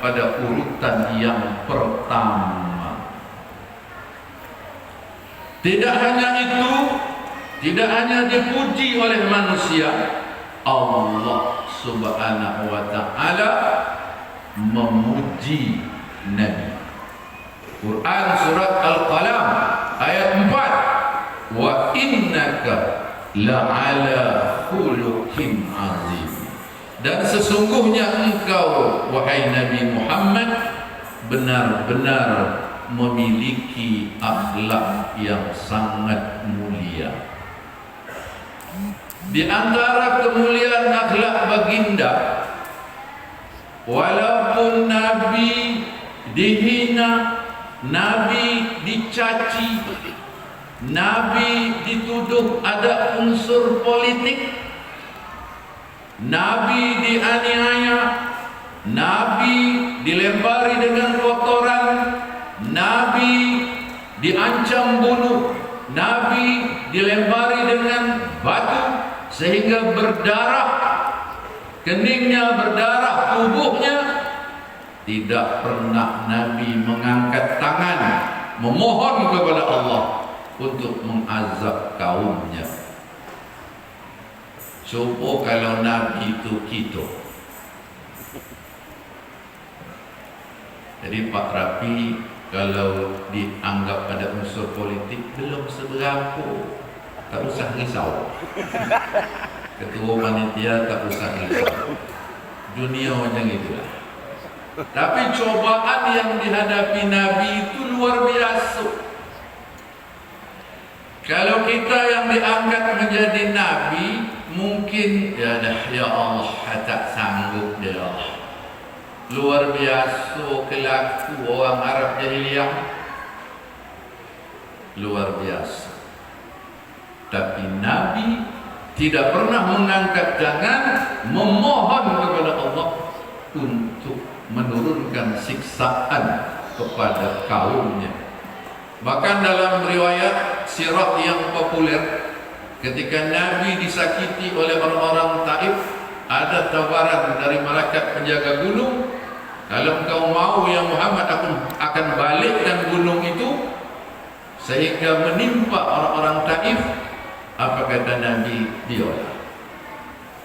pada urutan yang pertama. Tidak hanya itu, tidak hanya dipuji oleh manusia, Allah Subhanahu wa ta'ala memuji Nabi. Quran surat Al-Qalam ayat 4, wa innaka la'ala khuluqin azim. Dan sesungguhnya engkau, wahai Nabi Muhammad, benar-benar memiliki akhlak yang sangat mulia. Di antara kemuliaan akhlak baginda, walaupun Nabi dihina, Nabi dicaci, Nabi dituduh ada unsur politik, Nabi dianiaya, Nabi dilempari dengan kotoran, Nabi diancam bunuh, Nabi dilempari dengan batu sehingga berdarah, keningnya berdarah, tubuhnya. Tidak pernah Nabi mengangkat tangan memohon kepada Allah untuk mengazab kaumnya. Coba kalau Nabi itu kita. Jadi Pak Rapi kalau dianggap ada unsur politik belum seberapa, tak usah risau. Ketua panitia tak usah risau. Dunia macam itulah. Tapi cobaan yang dihadapi Nabi itu luar biasa. Kalau kita yang diangkat menjadi Nabi, mungkin ya Allah tak sanggup dia. Luar biasa kelaku orang Arab jahiliyah, luar biasa. Tapi Nabi tidak pernah mengangkat tangan memohon kepada Allah untuk menurunkan siksaan kepada kaumnya. Bahkan dalam riwayat sirah yang populer, ketika Nabi disakiti oleh orang-orang Taif, ada tawaran dari malaikat penjaga gunung, kalau engkau mau ya Muhammad, aku akan balikkan gunung itu sehingga menimpa orang-orang Taif. Apa kata Nabi? Biarlah,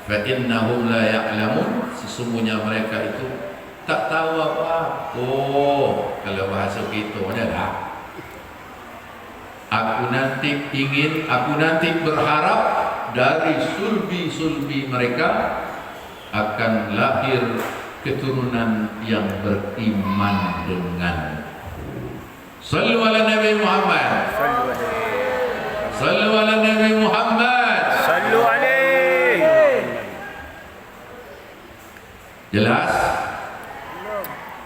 fa innahum la ya'lamun, sesungguhnya mereka itu tak tahu apa. Oh, kalau bahasa kita adalah aku nanti berharap dari sulbi-sulbi mereka akan lahir keturunan yang beriman dengan. Sallu ala Nabi Muhammad. Sallu ala Nabi Muhammad. Sallu alaihi. Jelas?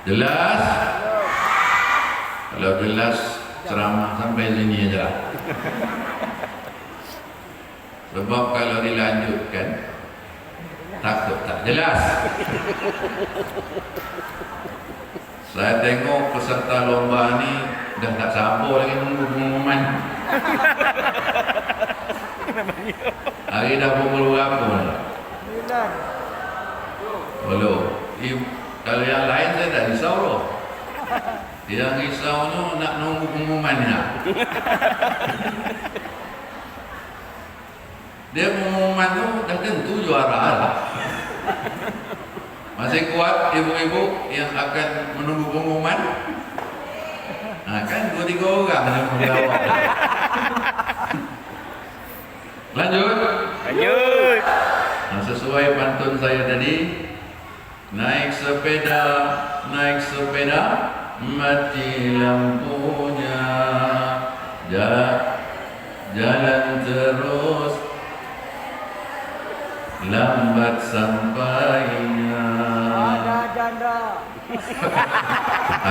Jelas? Kalau jelas ceramah sampai sini aja lah. Sebab kalau dilanjutkan takut tak jelas. Saya tengok peserta lomba ni dah tak sabar lagi nunggu pengumuman. Hari dah pukul berapa? 9. Belum. Kalau yang lain saya tak risau loh. Yang risaunya nak nunggu pengumumannya. Dia pengumuman tu dah tentu juara lah. Masih kuat ibu-ibu yang akan menunggu pengumuman? Nah kan 2-3 orang yang menjawab. Lanjut. Nah, sesuai pantun saya tadi, naik sepeda, mati lampunya, jalan terus, lambat sampainya. Ada janda.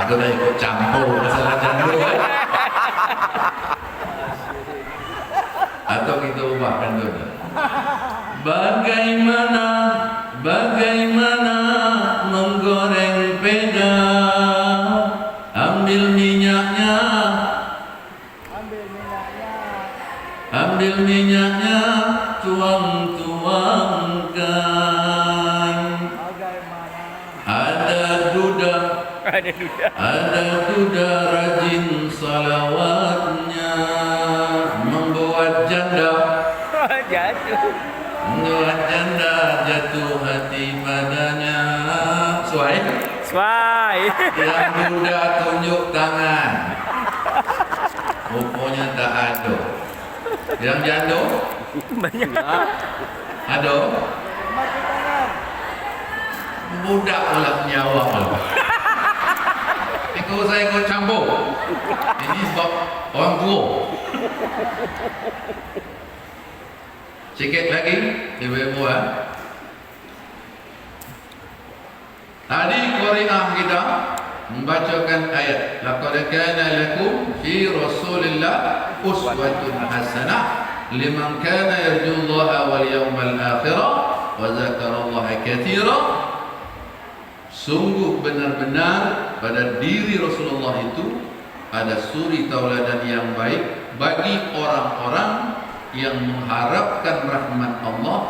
Aku dah ikut campur masalah janda kan? Atau kita ubah pantun. Bagaimana menggoreng peda, ambil minyaknya, tuang-tuangkan. Ada Ada duda. rajin salawatnya, membuat janda Jatuh. jatuh hati padanya. Swai. Yang duda tunjuk tangan, rupanya tak ada. Yang janda Banyak. ada. Budak pula nyawa pula. Ikut saya ikut campur. Ini sebab orang tua. Sikit lagi, ibu-ibu Tadi qari'ah kita membacakan ayat laqad kana lakum fi Rasulillah uswatun hasanah liman kana yarjullaha wal yawmal akhir wa dzakarallaha katsiran. Sungguh benar-benar pada diri Rasulullah itu ada suri tauladan yang baik bagi orang-orang yang mengharapkan rahmat Allah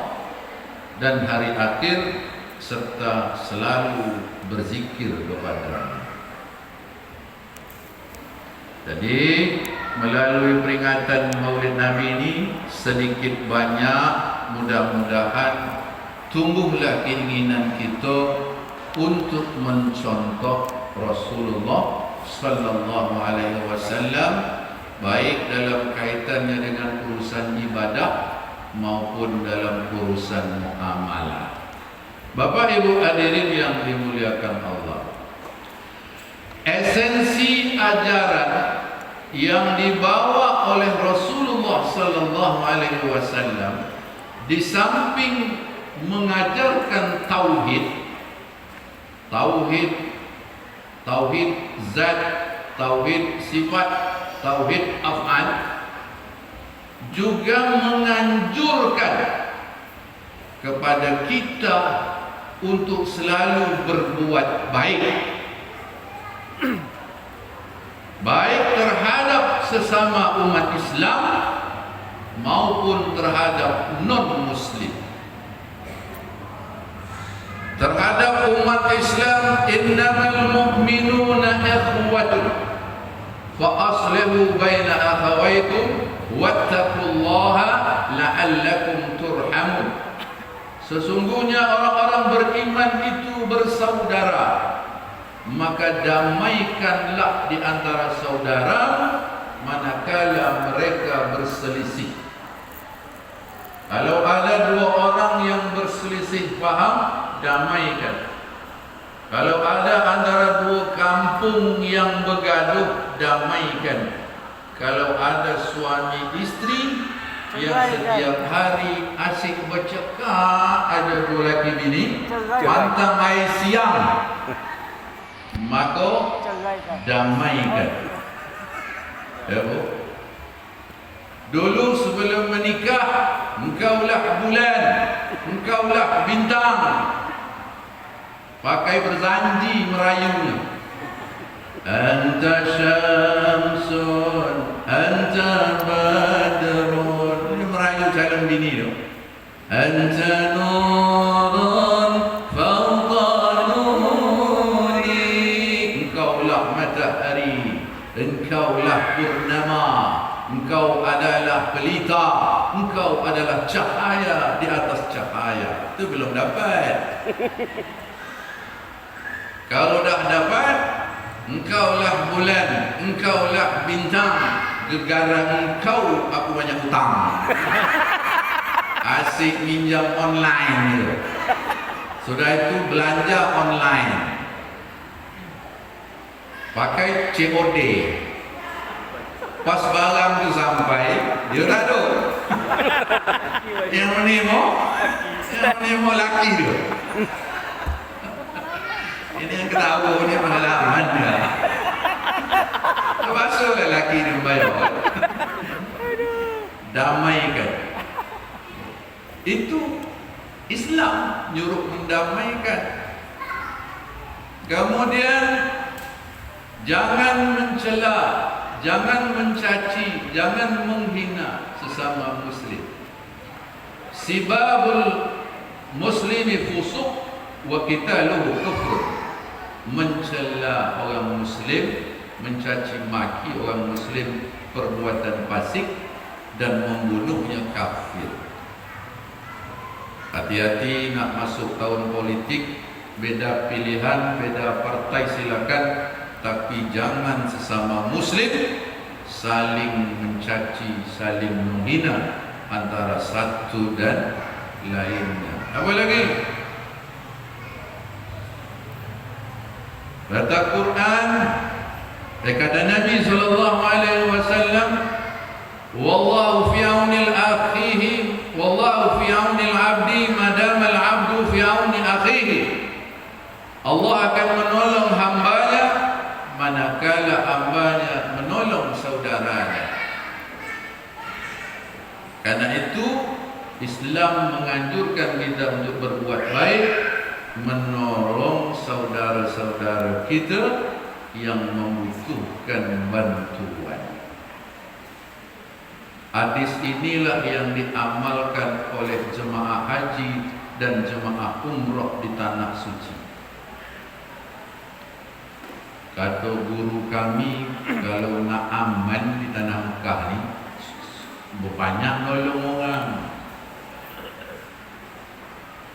dan hari akhir serta selalu berzikir kepada-Nya. Jadi melalui peringatan Maulid Nabi ini sedikit banyak mudah-mudahan tumbuhlah keinginan kita untuk mencontoh Rasulullah sallallahu alaihi wasallam baik dalam kaitannya dengan urusan ibadah maupun dalam urusan muamalah. Bapak Ibu hadirin yang dimuliakan Allah, esensi ajaran yang dibawa oleh Rasulullah sallallahu alaihi wasallam di samping mengajarkan tauhid zat, tauhid sifat, tauhid af'al, juga menganjurkan kepada kita untuk selalu berbuat baik, baik terhadap sesama umat Islam maupun terhadap non-muslim. Terhadap umat Islam, innamal mu'minuna ikhwatun fa aslihu baina akhawaykum wattaqullaha la'allakum turhamun. Sesungguhnya orang-orang beriman itu bersaudara, maka damaikanlah di antara saudara manakala mereka berselisih. Kalau ada dua orang yang berselisih paham, damaikan. Kalau ada antara dua kampung yang bergaduh, damaikan. Kalau ada suami istri yang setiap hari asyik bercakap, ada dua laki bini pantang air siang, maka damaikan. Ya, Bu? Dulu sebelum menikah, engkaulah bulan, engkaulah bintang. Pakai berjanji merayunya. Anta syamsun, anta badrun. Ini merayu calon bini tu. Anta nurun fawqa nuri. Engkaulah matahari, engkaulah purnama, engkau adalah pelita, engkau adalah cahaya di atas cahaya. Itu belum dapat. Kalau dah dapat, engkaulah bulan, engkaulah bintang, gegara engkau aku banyak hutang. Asyik minjam online tu. Sudah itu belanja online, pakai COD. Pas barang tu sampai, dia tak ada. Yang menimo laki tu. Ini yang ketawa ni pengalaman dia. Termasuk lelaki ni membayar. Damaikan. Itu Islam nyuruh mendamaikan. Kemudian jangan mencela, jangan mencaci, jangan menghina sesama muslim. Sibabul muslimi fusuq wa qitaluhu kufur. mencela orang Muslim, mencaci maki orang Muslim perbuatan fasik dan membunuhnya kafir. Hati-hati nak masuk tahun politik, beda pilihan, beda partai silakan, tapi jangan sesama Muslim saling mencaci, saling menghina antara satu dan lainnya. Apa lagi? Kata Quran, kata Nabi sallallahu alaihi wasallam, wallahu fi auni al-akhihi, wallahu fi auni al-abdi madama al-abdu fi auni akhihi. Allah akan menolong hambanya manakala hambanya menolong saudaranya. Karena itu Islam menganjurkan kita untuk berbuat baik, menolong saudara-saudara kita yang membutuhkan bantuan. Hadis inilah yang diamalkan oleh jemaah haji dan jemaah umrah di tanah suci. Kata guru kami, kalau nak aman di tanah Mekah ni, berbanyak nolong orang.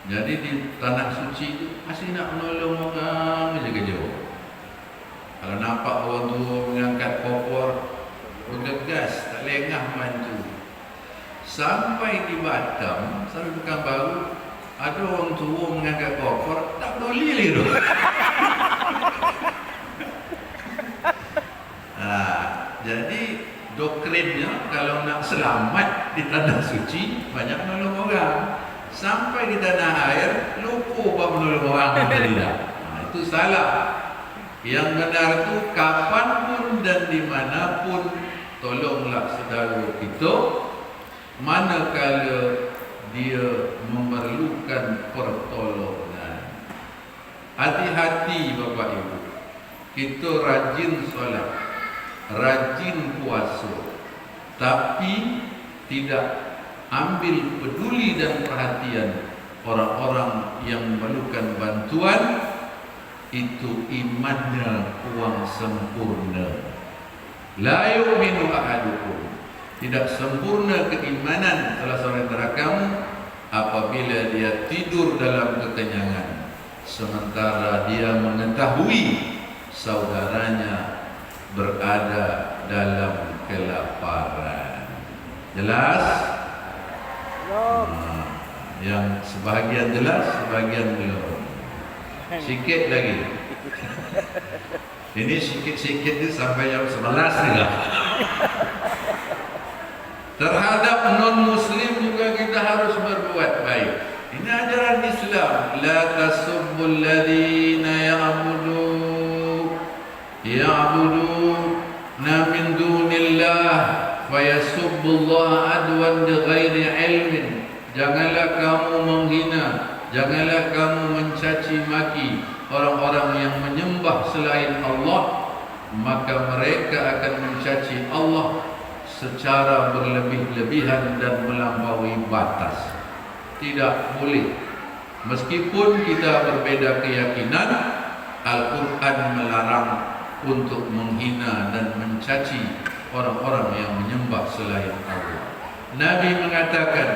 Jadi di tanah suci itu masih nak menolong orang saja kerja. Kalau nampak orang tua mengangkat kopor, bergegas, tak lengah bantu. Sampai di Batam, sampai Pekanbaru, ada orang tua mengangkat kopor, tak peduli lagi tu. Jadi doktrinnya kalau nak selamat di tanah suci, banyak menolong orang. Sampai di tanah air, lupa buat menolong orang. Tidak. Itu salah. Yang benar itu kapanpun dan dimanapun, tolonglah saudara kita manakala dia memerlukan pertolongan. Hati-hati Bapak Ibu, kita rajin solat, rajin puasa, tapi tidak ambil peduli dan perhatian orang-orang yang memerlukan bantuan. Itu imannya kurang sempurna. La yu'minu ahadukum, tidak sempurna keimanan salah seorang antara kamu apabila dia tidur dalam kekenyangan, sementara dia mengetahui saudaranya berada dalam kelaparan. Jelas? Yang sebahagian jelas, sebahagian belum. Sikit lagi. Ini sikit-sikit ni sampai jam 11 ni lah. Terhadap non-muslim juga kita harus berbuat baik. Ini ajaran Islam. La tasubbul ladina ya'buduna min dunillah fayasubbullaha adwan bighairi ilmin. Janganlah kamu menghina, janganlah kamu mencaci maki orang-orang yang menyembah selain Allah, maka mereka akan mencaci Allah secara berlebih-lebihan dan melampaui batas. Tidak boleh. Meskipun kita berbeda keyakinan, Al-Quran melarang untuk menghina dan mencaci orang-orang yang menyembah selain Allah. Nabi mengatakan,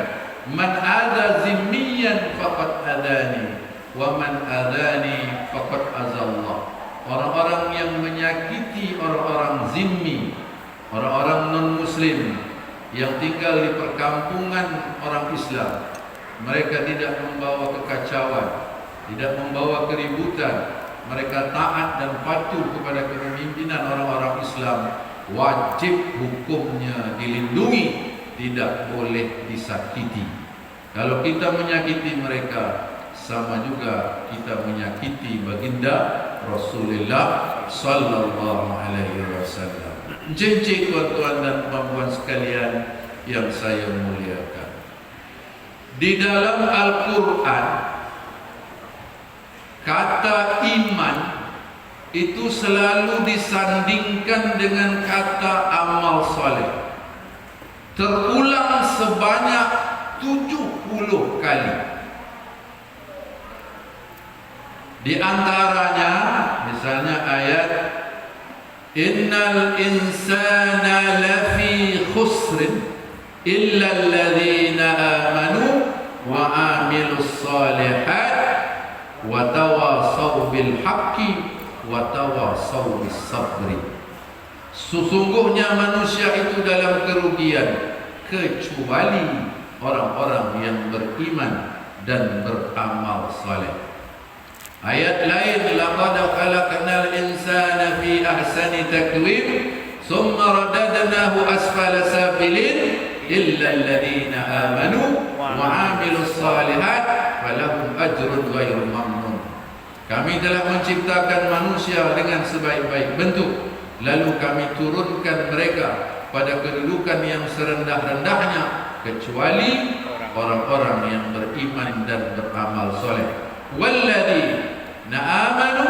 man ada zimmiyan faqad adani wa man adani faqad azallah. Orang-orang yang menyakiti orang-orang zimmi, orang-orang non-muslim yang tinggal di perkampungan orang Islam, mereka tidak membawa kekacauan, tidak membawa keributan, mereka taat dan patuh kepada kepemimpinan orang-orang Islam, wajib hukumnya dilindungi, tidak boleh disakiti. Kalau kita menyakiti mereka, sama juga kita menyakiti baginda Rasulullah sallallahu alaihi wasallam. Cincin tuan-tuan dan puan-puan sekalian yang saya muliakan, di dalam Al-Quran kata iman itu selalu disandingkan dengan kata amal saleh. Terulang sebanyak 70 kali. Di antaranya, innal insana lafi khusrin illa alladhina amanu wa amilus salihat wa tawasaw bil haqqi wa tawasaw bis sabri. Sesungguhnya manusia itu dalam kerugian kecuali orang-orang yang beriman dan beramal saleh. Ayat lain, laqad khalaqnal insana fi ahsani taqwim thumma radadnahu asfala safilin illa alladhina amanu wa 'amilus shalihat falahum ajrun ghairu mamnun. Kami telah menciptakan manusia dengan sebaik-baik bentuk, lalu kami turunkan mereka pada kedudukan yang serendah-rendahnya kecuali orang-orang yang beriman dan beramal soleh. Walladzina amanu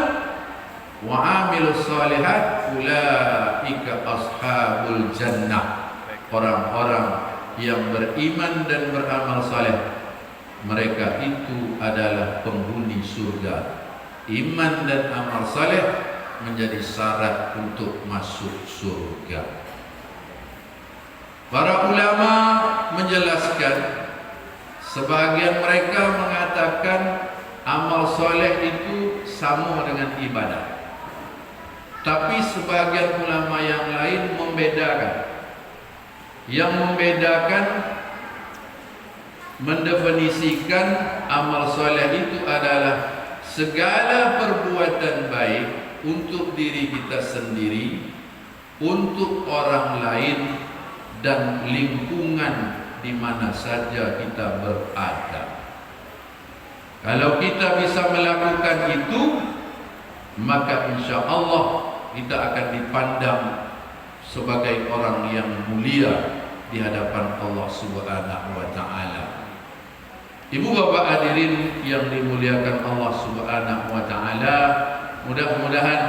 wa 'amilus shalihat ulaika ashabul jannah. Orang-orang yang beriman dan beramal saleh, mereka itu adalah penghuni surga. Iman dan amal saleh menjadi syarat untuk masuk surga. Para ulama menjelaskan, sebahagian mereka mengatakan amal soleh itu sama dengan ibadah. Tapi sebahagian ulama yang lain membedakan. Yang membedakan, mendefinisikan amal soleh itu adalah segala perbuatan baik untuk diri kita sendiri, untuk orang lain, dan lingkungan di mana saja kita berada. Kalau kita bisa melakukan itu, maka insya Allah kita akan dipandang sebagai orang yang mulia di hadapan Allah Subhanahu wa taala. Ibu bapak hadirin yang dimuliakan Allah Subhanahu wa taala, mudah-mudahan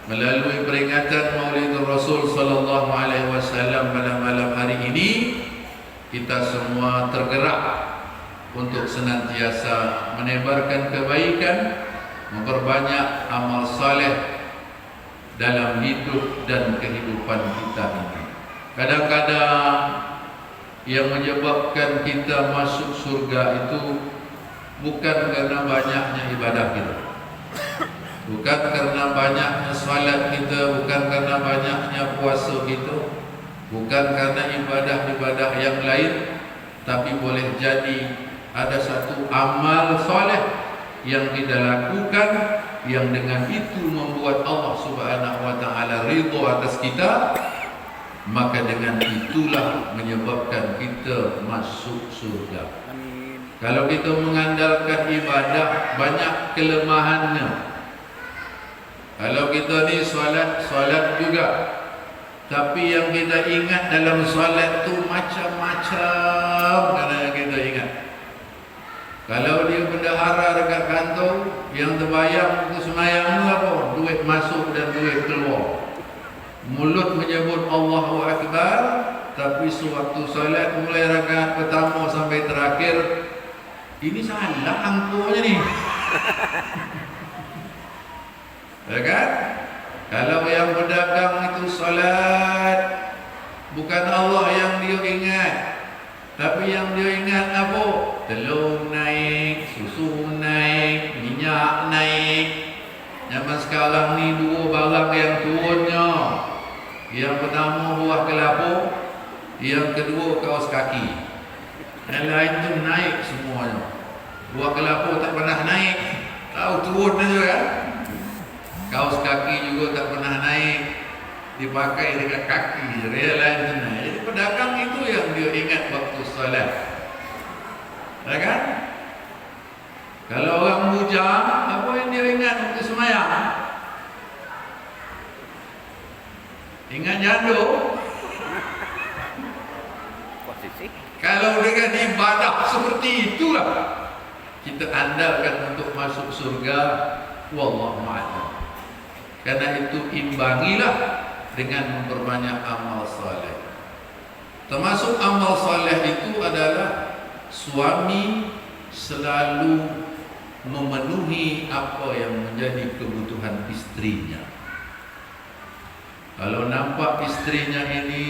melalui peringatan Maulidur Rasul sallallahu alaihi wasallam pada malam hari ini, kita semua tergerak untuk senantiasa menebarkan kebaikan, memperbanyak amal saleh dalam hidup dan kehidupan kita ini. Kadang-kadang yang menyebabkan kita masuk surga itu bukan karena banyaknya ibadah kita, bukan karena banyaknya salat kita, bukan karena banyaknya puasa kita, bukan karena ibadah-ibadah yang lain, tapi boleh jadi ada satu amal soleh yang kita lakukan, yang dengan itu membuat Allah Subhanahu wa taala ridha atas kita, maka dengan itulah menyebabkan kita masuk surga. Amin. Kalau kita mengandalkan ibadah, banyak kelemahannya. Kalau kita ni solat juga, tapi yang kita ingat dalam solat tu macam-macam yang kita ingat. Kalau dia bendahara dekat kantong, yang terbayang untuk semayang tu apa? Duit masuk dan duit keluar. Mulut menyebut Allahu Akbar, tapi sewaktu solat mulai rakaat pertama sampai terakhir, ini salah angkuhnya ni. Ya kan? Kalau yang berdagang itu solat, bukan Allah yang dia ingat, tapi yang dia ingat apa? Telur naik, susu naik, minyak naik. Zaman sekarang ni dua barang yang turunnya. Yang pertama buah kelapa, yang kedua kaos kaki. Yang lain tu naik semuanya. Buah kelapa tak pernah naik, tahu turun saja kan? Kaos kaki juga tak pernah naik, dipakai dekat kaki, yang lain tu naik. Jadi pedagang itu yang dia ingat waktu solat. Ya kan? Kalau orang bujang, apa yang dia ingat waktu semayang? Ingat janduk. Posisi. Kalau dengan ibadah seperti itulah kita andalkan untuk masuk surga, wallahu a'lam. Karena itu imbangilah dengan memperbanyak amal saleh. Termasuk amal saleh itu adalah suami selalu memenuhi apa yang menjadi kebutuhan istrinya. Kalau nampak istrinya ini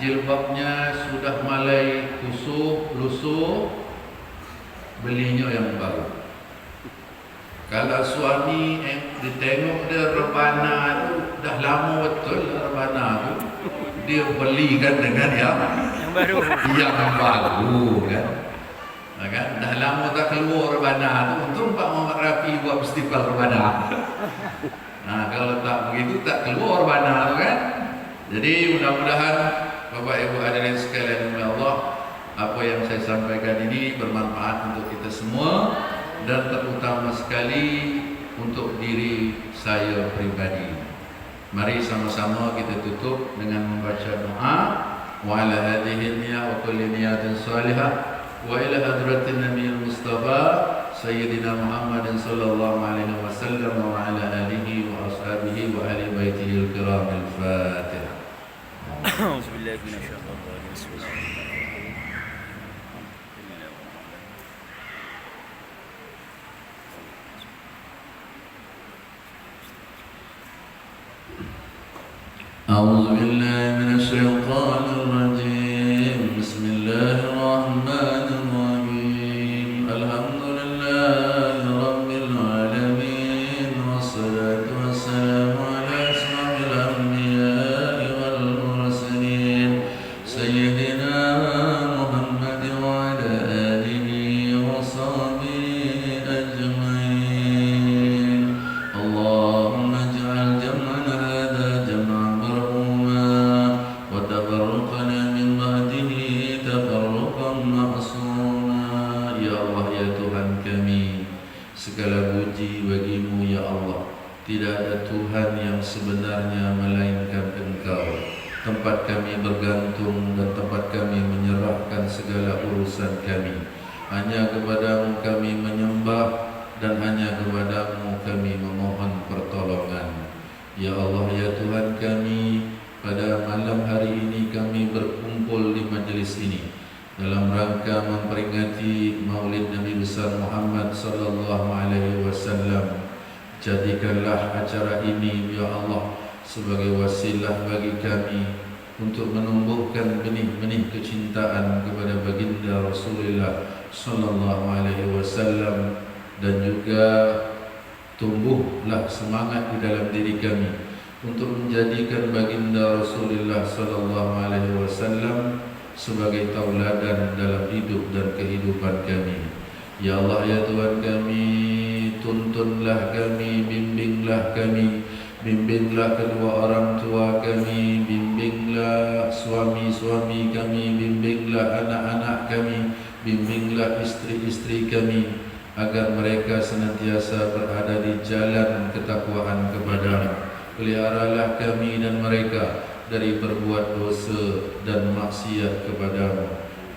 jilbabnya sudah mulai lusuh, belinya yang baru. Kalau suami ditengok dia rebana tu dah lama betul rebana tu, dia belikan dengan yang baru. Yang baru kan. Kan dah lama tak keluar rebana tu, untung Pak Muhammad Rafi buat festival rebana. Nah, kalau tak begitu tak keluar rebana tu kan. Jadi mudah-mudahan Bapak Ibu hadirin sekalian oleh Allah, apa yang saya sampaikan ini bermanfaat untuk kita semua dan terutama sekali untuk diri saya pribadi. Mari sama-sama kita tutup dengan membaca doa. Wa ala hadhihi niyyah wa kulli niyatin salihah wa ila hadratin nabiyil mustafa sayyidina Muhammadin sallallahu alaihi wasallam wa ala alihi wa ashabihi wa ahli baitihi al-kiram al-Fatihah. Auzubillahi minasyaitonir rajim. Bismillahirrahmanirrahim. أعوذ بالله من الشيطان الرجيم. بسم الله الرحمن الرحيم. الحمد لله رب العالمين والصلاة والسلام على أشرف الأنبياء والمرسلين سيدنا محمد وعلى آله وصحبه أجمعين. اللهم اجعل جمعنا هذا جمعا وتفرقنا من بعده تفرقا معصوما. Ya Allah, ya Tuhan kami, segala puji bagimu ya Allah. Tidak ada Tuhan yang sebenarnya melainkan Engkau. Tempat kami bergantung dan tempat kami menyerahkan segala urusan kami. Hanya kepadamu kami menyembah dan hanya kepadamu kami memohon pertolongan. Ya Allah, ya Tuhan kami, pada malam hari ini kami berkumpul di majlis ini dalam rangka memperingati Maulid Nabi besar Muhammad sallallahu alaihi wasallam. Jadikanlah acara ini ya Allah sebagai wasilah bagi kami untuk menumbuhkan benih-benih kecintaan kepada baginda Rasulullah sallallahu alaihi wasallam, dan juga tumbuhlah semangat di dalam diri kami untuk menjadikan baginda Rasulullah sallallahu alaihi wasallam sebagai tauladan dalam hidup dan kehidupan kami. Ya Allah, ya Tuhan kami, tuntunlah kami, bimbinglah kami, bimbinglah kedua orang tua kami, bimbinglah suami-suami kami, bimbinglah anak-anak kami, bimbinglah istri-istri kami, agar mereka senantiasa berada di jalan ketakwaan kepada-Mu. Peliharalah kami dan mereka dari berbuat dosa dan maksiat kepada-Mu.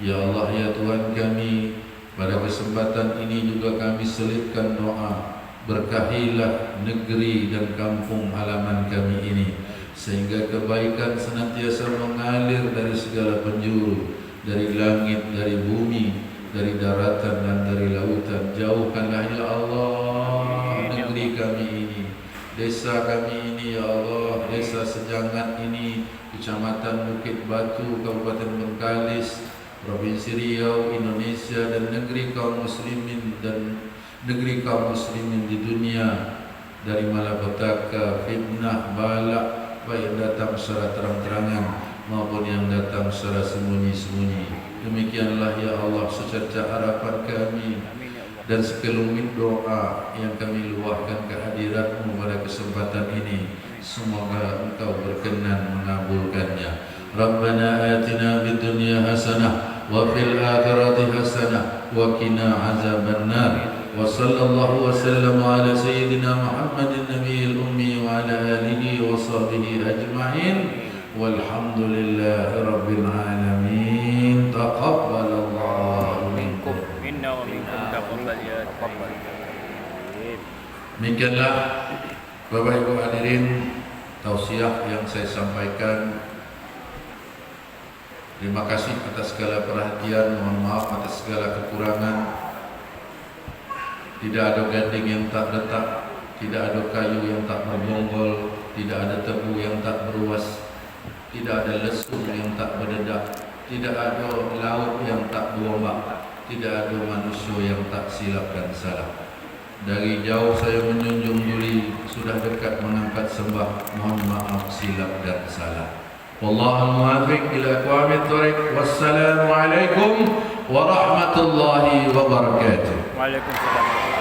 Ya Allah, ya Tuhan kami, pada kesempatan ini juga kami selipkan doa. Berkahilah negeri dan kampung halaman kami ini, sehingga kebaikan senantiasa mengalir dari segala penjuru, dari langit, dari bumi, dari daratan dan dari lautan. Jauhkanlah ya Allah negeri kami ini, desa kami ini ya Allah, desa Sejangat ini, Kecamatan Bukit Batu, Kabupaten Bengkalis, Provinsi Riau, Indonesia, dan negeri kaum muslimin di dunia, dari malapetaka, fitnah, balak, baik datang secara terang-terangan maupun yang datang secara sembunyi-sembunyi. Demikianlah ya Allah secerca harapan kami dan sekelumit doa yang kami luahkan ke hadirat-Mu pada kesempatan ini. Semoga Engkau berkenan mengabulkannya. Rabbana atina fid dunya hasanah wa fil akhirati hasanah wa qina azabannar. Wa sallallahu wa sallam ala sayyidina Muhammadin nabiyil ummi wa ala alihi wa sahbihi ajma'in. Walhamdulillahi rabbil alamin. Taqabbalallahu minkum. Minna wa minkum taqabbal ya taqabbal. Demikianlah Bapak Ibu hadirin tausiah yang saya sampaikan. Terima kasih atas segala perhatian, mohon maaf atas segala kekurangan. Tidak ada gading yang tak retak, tidak ada kayu yang tak berbonggol, tidak ada tebu yang tak beruas, tidak ada lesu yang tak berdedak, tidak ada laut yang tak berombak, tidak ada manusia yang tak silap dan salah. Dari jauh saya menjunjung diri, sudah dekat mengangkat sembah, mohon maaf silap dan salah. Wallahu muwaffiq ila aqwamit thoriq. Wassalamu alaikum warahmatullahi wabarakatuh. Waalaikumsalam.